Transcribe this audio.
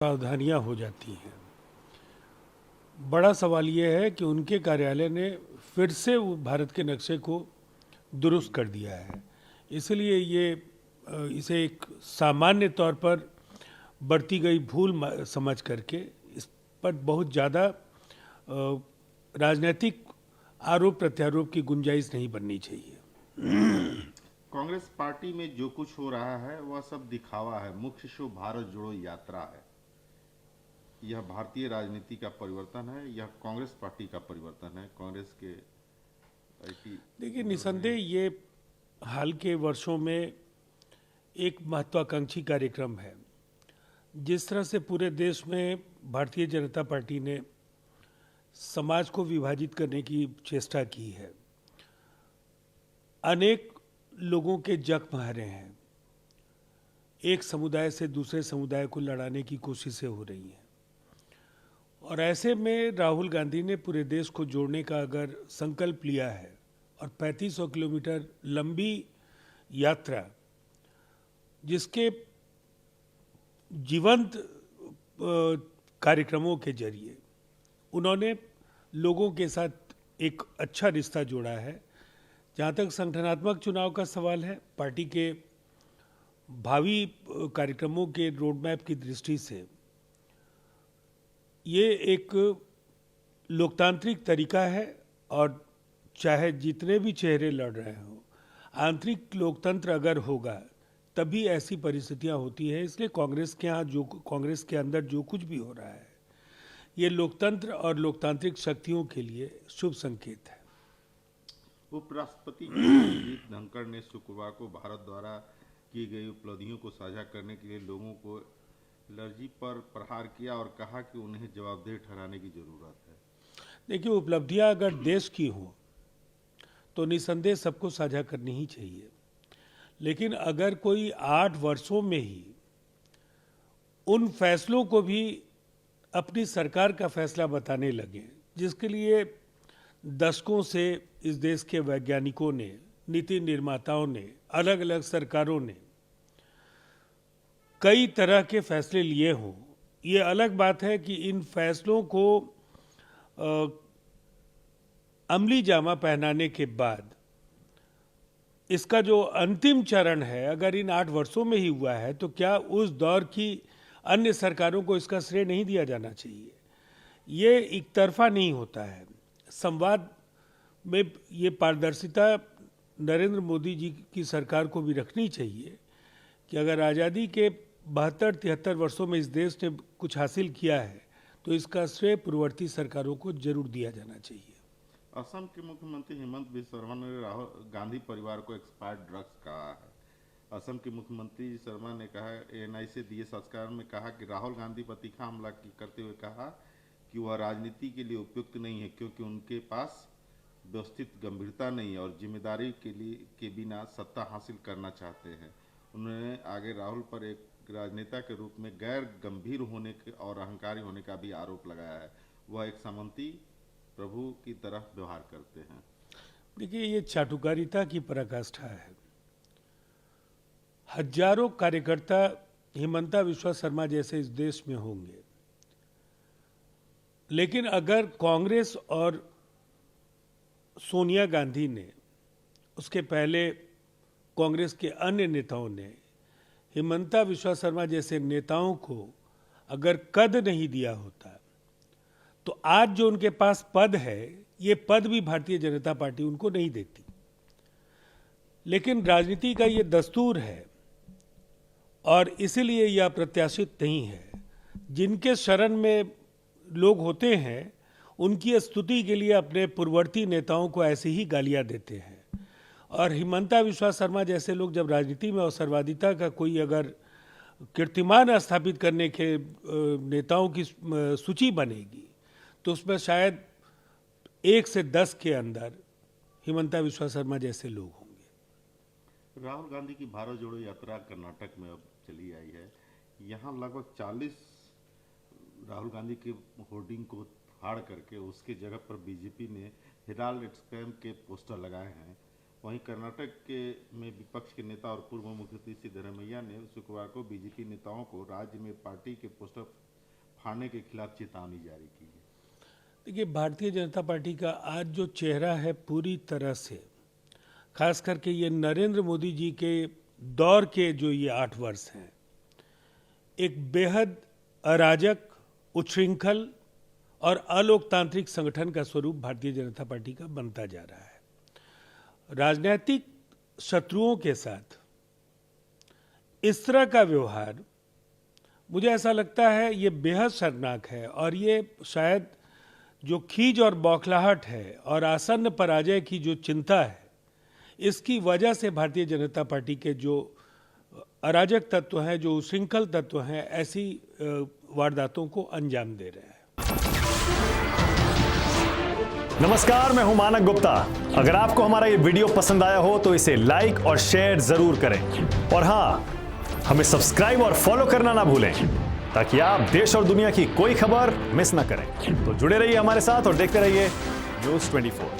सावधानियां हो जाती हैं। बड़ा सवाल ये है कि उनके कार्यालय ने फिर से वो भारत के नक्शे को दुरुस्त कर दिया है। इसलिए इसे एक सामान्य तौर पर बढ़ती गई भूल समझ करके इस पर बहुत ज़्यादा राजनीतिक आरोप प्रत्यारोप की गुंजाइश नहीं बननी चाहिए। कांग्रेस पार्टी में जो कुछ हो रहा है वह सब दिखावा है। मुख्य शो भारत जोड़ो यात्रा है। यह भारतीय राजनीति का परिवर्तन है। यह कांग्रेस पार्टी का परिवर्तन है। कांग्रेस के आईटी देखिए, जो है। निसंदेह ये हाल के वर्षों में एक महत्वाकांक्षी कार्यक्रम है। जिस तरह से पूरे देश में भारतीय जनता पार्टी ने समाज को विभाजित करने की चेष्टा की है, अनेक लोगों के जख्म हरे हैं, एक समुदाय से दूसरे समुदाय को लड़ाने की कोशिशें हो रही हैं, और ऐसे में राहुल गांधी ने पूरे देश को जोड़ने का अगर संकल्प लिया है और 3500 किलोमीटर लंबी यात्रा, जिसके जीवंत कार्यक्रमों के जरिए उन्होंने लोगों के साथ एक अच्छा रिश्ता जोड़ा है। जहाँ तक संगठनात्मक चुनाव का सवाल है, पार्टी के भावी कार्यक्रमों के रोड मैप की दृष्टि से ये एक लोकतांत्रिक तरीका है, और चाहे जितने भी चेहरे लड़ रहे हों, आंतरिक लोकतंत्र अगर होगा तभी ऐसी परिस्थितियां होती है। इसलिए कांग्रेस के अंदर जो कुछ भी हो रहा है, ये लोकतंत्र और लोकतांत्रिक शक्तियों के लिए शुभ संकेत है। उपराष्ट्रपति जगदीप धनखड़ ने शुक्रवार को भारत द्वारा की गई उपलब्धियों को साझा करने के लिए लोगों को एलर्जी पर प्रहार किया और कहा कि उन्हें जवाबदेह ठहराने की जरूरत है। देखिए, उपलब्धियां अगर देश की हों तो निसंदेह सबको साझा करनी ही चाहिए, लेकिन अगर कोई 8 वर्षों में ही उन फैसलों को भी अपनी सरकार का फैसला बताने लगे, जिसके लिए दशकों से इस देश के वैज्ञानिकों ने, नीति निर्माताओं ने, अलग अलग सरकारों ने कई तरह के फैसले लिए हों, ये अलग बात है कि इन फैसलों को अमली जामा पहनाने के बाद इसका जो अंतिम चरण है, अगर इन 8 वर्षों में ही हुआ है, तो क्या उस दौर की अन्य सरकारों को इसका श्रेय नहीं दिया जाना चाहिए? ये एक तरफा नहीं होता है। संवाद में ये पारदर्शिता नरेंद्र मोदी जी की सरकार को भी रखनी चाहिए कि अगर आज़ादी के 72-73 वर्षों में इस देश ने कुछ हासिल किया है, तो इसका श्रेय पूर्ववर्ती सरकारों को जरूर दिया जाना चाहिए। असम के मुख्यमंत्री हेमंत बिस्वा शर्मा ने राहुल गांधी परिवार को एक्सपायर्ड ड्रग्स कहा है। असम के मुख्यमंत्री शर्मा ने कहा एएनआई से दिए साक्षात्कार में कहा कि राहुल गांधी पर तीखा हमला करते हुए कहा कि वह राजनीति के लिए उपयुक्त नहीं है, क्योंकि उनके पास व्यवस्थित गंभीरता नहीं है और जिम्मेदारी के बिना सत्ता हासिल करना चाहते हैं। उन्होंने आगे राहुल पर एक राजनेता के रूप में गैर गंभीर होने के और अहंकारी होने का भी आरोप लगाया है। वह एक सामंती प्रभु की तरह व्यवहार करते हैं। देखिए, ये चाटुकारिता की पराकाष्ठा है। हजारों कार्यकर्ता हिमंता विश्वा शर्मा जैसे इस देश में होंगे, लेकिन अगर कांग्रेस और सोनिया गांधी ने, उसके पहले कांग्रेस के अन्य नेताओं ने हिमंता विश्वा शर्मा जैसे नेताओं को अगर कद नहीं दिया होता, तो आज जो उनके पास पद है, ये पद भी भारतीय जनता पार्टी उनको नहीं देती। लेकिन राजनीति का ये दस्तूर है, और इसीलिए यह अप्रत्याशित नहीं है। जिनके शरण में लोग होते हैं, उनकी स्तुति के लिए अपने पूर्ववर्ती नेताओं को ऐसे ही गालियां देते हैं। और हिमंता विश्वा शर्मा जैसे लोग जब राजनीति में अवसरवादिता का कोई अगर कीर्तिमान स्थापित करने के नेताओं की सूची बनेगी, तो उसमें शायद 1 से 10 के अंदर हिमंता विश्वा शर्मा जैसे लोग होंगे। राहुल गांधी की भारत जोड़ो यात्रा कर्नाटक में अब चली आई है। यहाँ लगभग 40 राहुल गांधी के होर्डिंग को फाड़ करके उसके जगह पर बीजेपी ने हिराल्ड स्कैम के पोस्टर लगाए हैं। वहीं कर्नाटक के में विपक्ष के नेता और पूर्व मुख्यमंत्री सिद्धरमैया ने शुक्रवार को बीजेपी नेताओं को राज्य में पार्टी के पोस्टर फाड़ने के खिलाफ चेतावनी जारी की है। देखिए, भारतीय जनता पार्टी का आज जो चेहरा है पूरी तरह से, खास करके ये नरेंद्र मोदी जी के दौर के जो ये 8 वर्ष हैं, एक बेहद अराजक, उच्छृंखल और अलोकतांत्रिक संगठन का स्वरूप भारतीय जनता पार्टी का बनता जा रहा है। राजनीतिक शत्रुओं के साथ इस तरह का व्यवहार, मुझे ऐसा लगता है ये बेहद शर्मनाक है, और ये शायद जो खीज और बौखलाहट है और आसन्न पराजय की जो चिंता है, इसकी वजह से भारतीय जनता पार्टी के जो अराजक तत्व हैं, जो उच्छृंखल तत्व हैं, ऐसी वारदातों को अंजाम दे रहे हैं। नमस्कार, मैं हूं मानक गुप्ता। अगर आपको हमारा ये वीडियो पसंद आया हो तो इसे लाइक और शेयर जरूर करें, और हां, हमें सब्सक्राइब और फॉलो करना ना भूलें ताकि आप देश और दुनिया की कोई खबर मिस ना करें। तो जुड़े रहिए हमारे साथ और देखते रहिए News 24।